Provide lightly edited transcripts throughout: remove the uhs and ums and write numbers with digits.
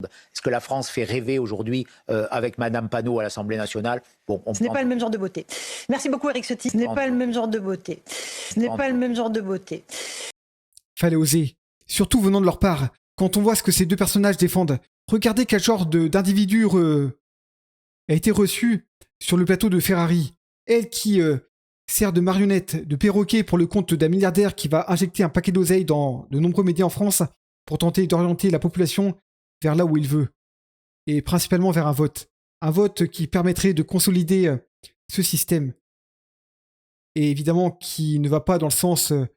Est-ce que la France fait rêver aujourd'hui avec Madame Panot à l'Assemblée nationale? Bon, Ce n'est pas le même genre de beauté. Merci beaucoup Éric Ciotti. Ce n'est pas le même genre de beauté. Ce n'est pas le même genre de beauté. Fallait oser. Surtout venant de leur part. Quand on voit ce que ces deux personnages défendent, regardez quel genre d'individu a été reçu sur le plateau de Ferrari. Elle qui sert de marionnette, de perroquet pour le compte d'un milliardaire qui va injecter un paquet d'oseille dans de nombreux médias en France pour tenter d'orienter la population vers là où il veut. Et principalement vers un vote. Un vote qui permettrait de consolider ce système. Et évidemment qui ne va pas dans le sens de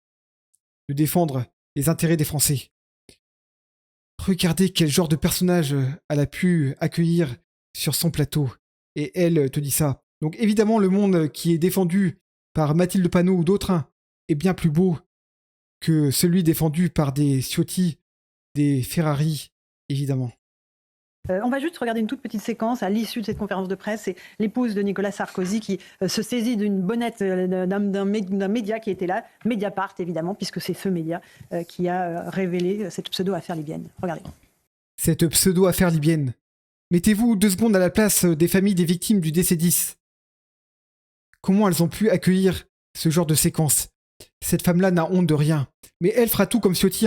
défendre les intérêts des Français. Regardez quel genre de personnage elle a pu accueillir sur son plateau. Et elle te dit ça. Donc évidemment, le monde qui est défendu par Mathilde Panot ou d'autres est bien plus beau que celui défendu par des Ciotti, des Ferrari, évidemment. On va juste regarder une toute petite séquence à l'issue de cette conférence de presse. C'est l'épouse de Nicolas Sarkozy qui se saisit d'une bonnette d'un média qui était là, Mediapart évidemment, puisque c'est ce média qui a révélé cette pseudo-affaire libyenne. Regardez. Cette pseudo-affaire libyenne. Mettez-vous 2 secondes à la place des familles des victimes du DC-10. Comment elles ont pu accueillir ce genre de séquence? Cette femme-là n'a honte de rien. Mais elle fera tout comme Ciotti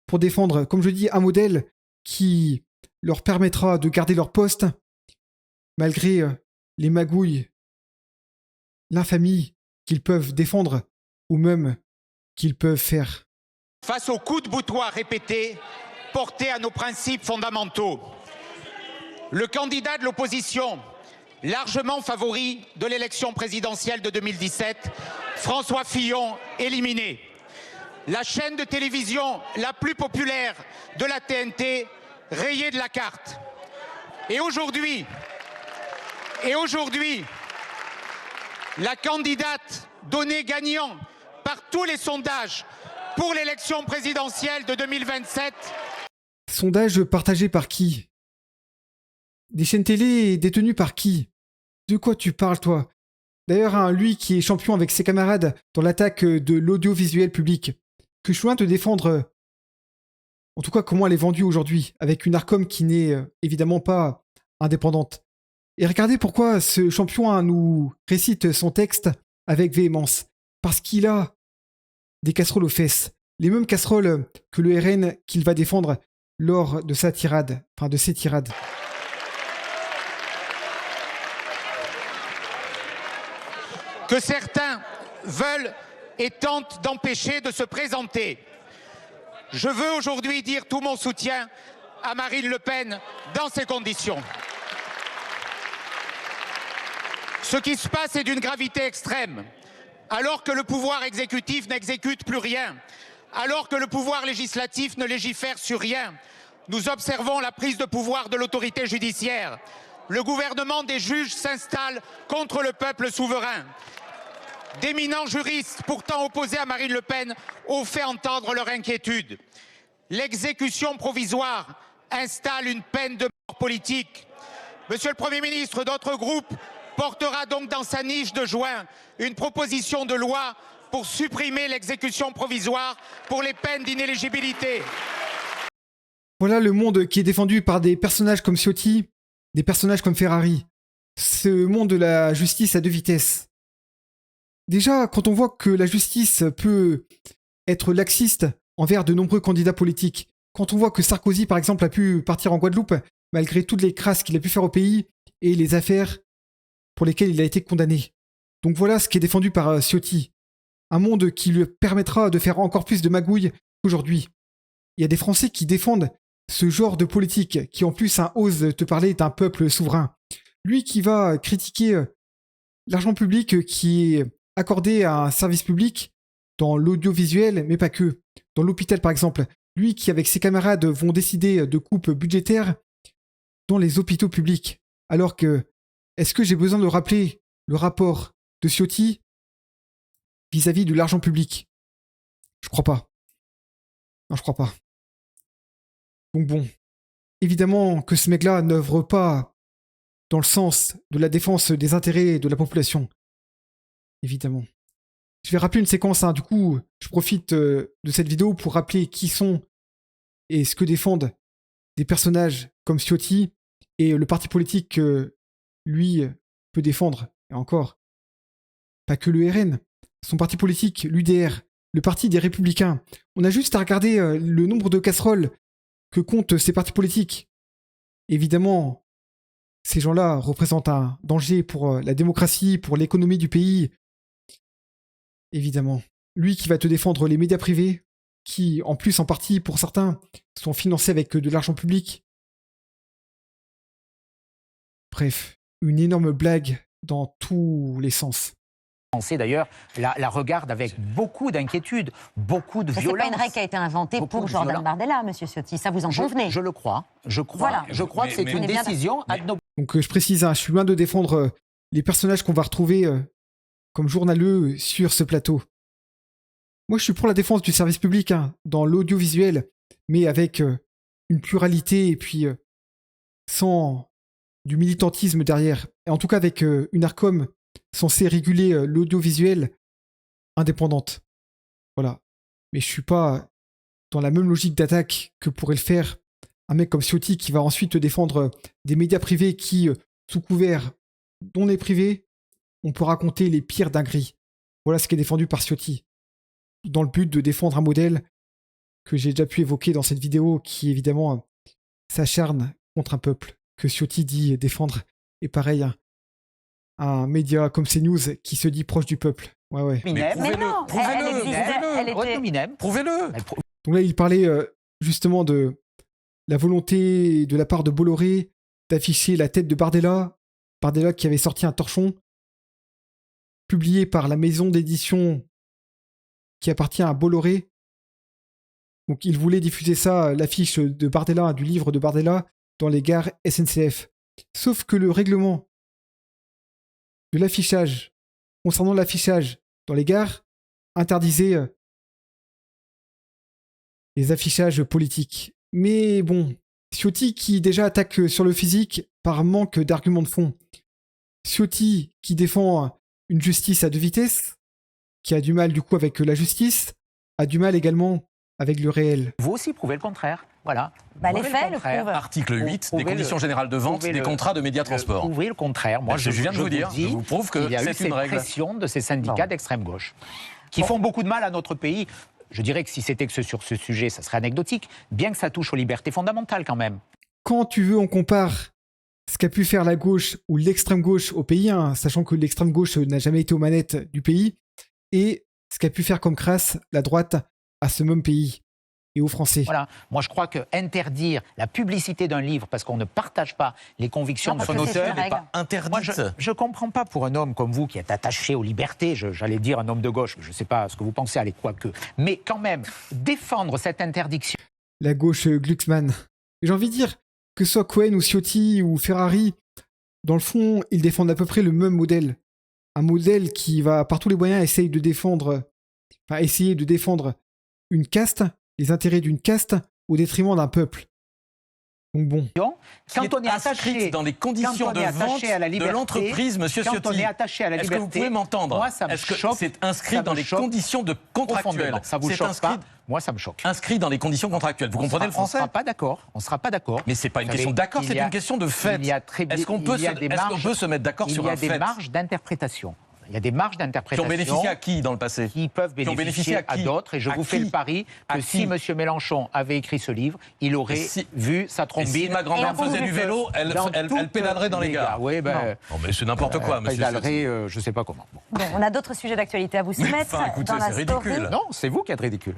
pour défendre, comme je dis, un modèle qui leur permettra de garder leur poste malgré les magouilles, l'infamie qu'ils peuvent défendre ou même qu'ils peuvent faire. Face aux coups de boutoir répétés portés à nos principes fondamentaux, le candidat de l'opposition, largement favori de l'élection présidentielle de 2017, François Fillon, éliminé. La chaîne de télévision la plus populaire de la TNT, rayée de la carte. Et aujourd'hui, la candidate donnée gagnant par tous les sondages pour l'élection présidentielle de 2027. Sondage partagé par qui? Des chaînes télé détenues par qui? De quoi tu parles, toi? D'ailleurs, lui qui est champion avec ses camarades dans l'attaque de l'audiovisuel public, que je suis loin de défendre, en tout cas comment elle est vendue aujourd'hui, avec une Arcom qui n'est évidemment pas indépendante. Et regardez pourquoi ce champion nous récite son texte avec véhémence. Parce qu'il a des casseroles aux fesses. Les mêmes casseroles que le RN qu'il va défendre lors de sa tirade, enfin de ses tirades. Que certains veulent et tentent d'empêcher de se présenter. Je veux aujourd'hui dire tout mon soutien à Marine Le Pen dans ces conditions. Ce qui se passe est d'une gravité extrême. Alors que le pouvoir exécutif n'exécute plus rien, alors que le pouvoir législatif ne légifère sur rien, nous observons la prise de pouvoir de l'autorité judiciaire. Le gouvernement des juges s'installe contre le peuple souverain. D'éminents juristes, pourtant opposés à Marine Le Pen, ont fait entendre leur inquiétude. L'exécution provisoire installe une peine de mort politique. Monsieur le Premier ministre, notre groupe portera donc dans sa niche de juin une proposition de loi pour supprimer l'exécution provisoire pour les peines d'inéligibilité. Voilà le monde qui est défendu par des personnages comme Ciotti, des personnages comme Ferrari. Ce monde de la justice à 2 vitesses. Déjà, quand on voit que la justice peut être laxiste envers de nombreux candidats politiques, quand on voit que Sarkozy, par exemple, a pu partir en Guadeloupe, malgré toutes les crasses qu'il a pu faire au pays et les affaires pour lesquelles il a été condamné. Donc voilà ce qui est défendu par Ciotti. Un monde qui lui permettra de faire encore plus de magouilles qu'aujourd'hui. Il y a des Français qui défendent ce genre de politique, qui en plus ose te parler d'un peuple souverain. Lui qui va critiquer l'argent public qui est accordé à un service public dans l'audiovisuel, mais pas que. Dans l'hôpital par exemple. Lui qui avec ses camarades vont décider de coupes budgétaires dans les hôpitaux publics. Alors que, est-ce que j'ai besoin de rappeler le rapport de Ciotti vis-à-vis de l'argent public? Je crois pas. Non, je crois pas. Donc bon, évidemment que ce mec-là n'œuvre pas dans le sens de la défense des intérêts de la population. Évidemment. Je vais rappeler une séquence, du coup, je profite de cette vidéo pour rappeler qui sont et ce que défendent des personnages comme Ciotti et le parti politique que lui peut défendre, et encore, pas que le RN, son parti politique, l'UDR, le parti des Républicains. On a juste à regarder le nombre de casseroles que comptent ces partis politiques. Évidemment, ces gens-là représentent un danger pour la démocratie, pour l'économie du pays. Évidemment. Lui qui va te défendre les médias privés, qui, en plus, en partie, pour certains, sont financés avec de l'argent public. Bref, une énorme blague dans tous les sens. Français d'ailleurs la regarde avec beaucoup d'inquiétude, beaucoup de Mais violence. c'est pas une règle qui a été inventée Beaucoup pour de Jordan violence. Bardella, monsieur Ciotti. Ça vous en convenez? Je le crois. Voilà. Je crois que c'est mais- une on est bien décision ad nob- Donc je précise, hein, je suis loin de défendre les personnages qu'on va retrouver comme journaleux sur ce plateau. Moi je suis pour la défense du service public hein, dans l'audiovisuel, mais avec une pluralité et puis sans du militantisme derrière. Et en tout cas avec une ARCOM censée réguler l'audiovisuel indépendante. Voilà. Mais je suis pas dans la même logique d'attaque que pourrait le faire un mec comme Ciotti qui va ensuite défendre des médias privés qui, sous couvert dont est privé, on peut raconter les pires dingueries. Voilà ce qui est défendu par Ciotti. Dans le but de défendre un modèle que j'ai déjà pu évoquer dans cette vidéo qui, évidemment, s'acharne contre un peuple que Ciotti dit défendre. Et pareil, un média comme CNews qui se dit proche du peuple. Ouais. Minem. Mais non, elle existait, elle Retenue était... Minem. Prouvez-le. Donc là, il parlait justement de la volonté de la part de Bolloré d'afficher la tête de Bardella. Bardella qui avait sorti un torchon publié par la maison d'édition qui appartient à Bolloré. Donc il voulait diffuser ça, l'affiche de Bardella, du livre de Bardella, dans les gares SNCF. Sauf que le règlement de l'affichage, concernant l'affichage dans les gares, interdisait les affichages politiques. Mais bon, Ciotti qui déjà attaque sur le physique par manque d'arguments de fond. Ciotti qui défend une justice à deux vitesses, qui a du mal du coup avec la justice, a du mal également avec le réel. Vous aussi prouvez le contraire. Voilà. Bah, les Prouvez faits le contraire. prouvent. Article 8 des Prouvez conditions le- générales de vente prouvez des le- contrats de médias transport. Prouvez le contraire. Moi, Je viens de vous dire, dis, je vous prouve que il y a eu c'est cette une règle. pression de ces syndicats Bon. d'extrême gauche qui font beaucoup de mal à notre pays. Je dirais que si c'était que sur ce sujet, ça serait anecdotique, bien que ça touche aux libertés fondamentales quand même. Quand tu veux, on compare ce qu'a pu faire la gauche ou l'extrême gauche au pays, hein, sachant que l'extrême gauche n'a jamais été aux manettes du pays, et ce qu'a pu faire comme crasse la droite à ce même pays et aux Français. Voilà. Moi, je crois que interdire la publicité d'un livre parce qu'on ne partage pas les convictions Non, de parce son que c'est auteur. une règle. Pas interdite. Moi, je ne comprends pas pour un homme comme vous qui est attaché aux libertés, j'allais dire un homme de gauche, je ne sais pas ce que vous pensez, allez, quoique. Mais quand même, défendre cette interdiction. La gauche Glucksmann. Et j'ai envie de dire, que ce soit Cohen ou Ciotti ou Ferrari, dans le fond, ils défendent à peu près le même modèle. Un modèle qui va, par tous les moyens, essayer de défendre une caste, les intérêts d'une caste, au détriment d'un peuple. Donc bon. Qui est Quand on est inscrite attaché, dans les conditions quand on de est vente attaché à la de liberté, l'entreprise, monsieur quand Ciotti. on est attaché à la Est-ce liberté, que vous pouvez m'entendre? moi, ça me Est-ce que choque, c'est inscrit ça dans me les choque conditions de contractuelles? profondément. Ça vous C'est choque inscrit, pas? Moi, ça me choque. inscrit dans les conditions contractuelles. Vous comprenez le On français? ne sera pas d'accord. On sera pas d'accord. Mais c'est pas une Vous question savez, d'accord, il c'est y a- une question de fait. il y a très- Est-ce qu'on il peut, y a des marges- se mettre d'accord sur Il y a un des fait marges d'interprétation. Il y a des marges qui d'interprétation. ont bénéficié à qui dans le passé? Qui peuvent Qui ont bénéficier bénéficié à, à qui? d'autres. Et je À vous fais qui? le pari À que si qui? M. Mélenchon avait écrit ce livre, il aurait Et si- vu sa Et trombine. si ma grand-mère Et on faisait vous du fait- vélo, elle toutes pédalerait dans les gares. Oui, ben, Non, mais c'est n'importe quoi, monsieur Ciotti. pédalerait, je ne sais pas comment. Bon. Bon, on a d'autres sujets d'actualité à vous soumettre. enfin, écoutez, dans la c'est story. ridicule. Non, c'est vous qui êtes ridicule.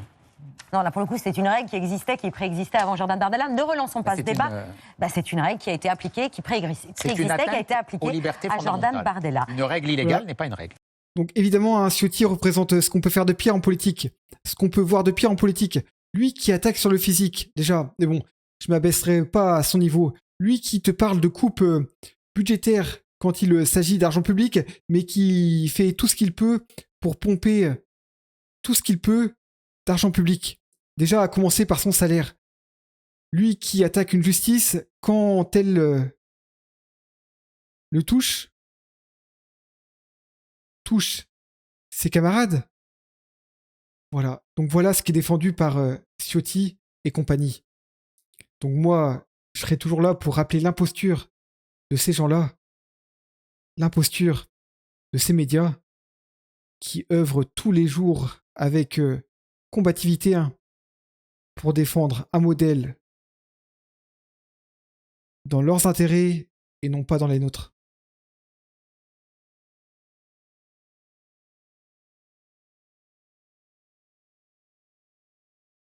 Non, là, pour le coup, c'est une règle qui existait, qui préexistait avant Jordan Bardella. Ne relançons pas ce C'est débat. une, Bah, c'est une règle qui a été appliquée, qui préexistait, C'est une qui a été atteinte aux appliquée libertés à Jordan fondamentales. Bardella. Une règle illégale Ouais. n'est pas une règle. Donc évidemment, hein, Ciotti représente ce qu'on peut faire de pire en politique. Ce qu'on peut voir de pire en politique. Lui qui attaque sur le physique, déjà. Mais bon, je m'abaisserai pas à son niveau. Lui qui te parle de coupe budgétaire quand il s'agit d'argent public, mais qui fait tout ce qu'il peut pour pomper tout ce qu'il peut d'argent public. Déjà à commencer par son salaire. Lui qui attaque une justice quand elle le touche ses camarades. Voilà. Donc voilà ce qui est défendu par Ciotti et compagnie. Donc moi, je serai toujours là pour rappeler l'imposture de ces gens-là, l'imposture de ces médias qui œuvrent tous les jours avec combativité pour défendre un modèle dans leurs intérêts et non pas dans les nôtres.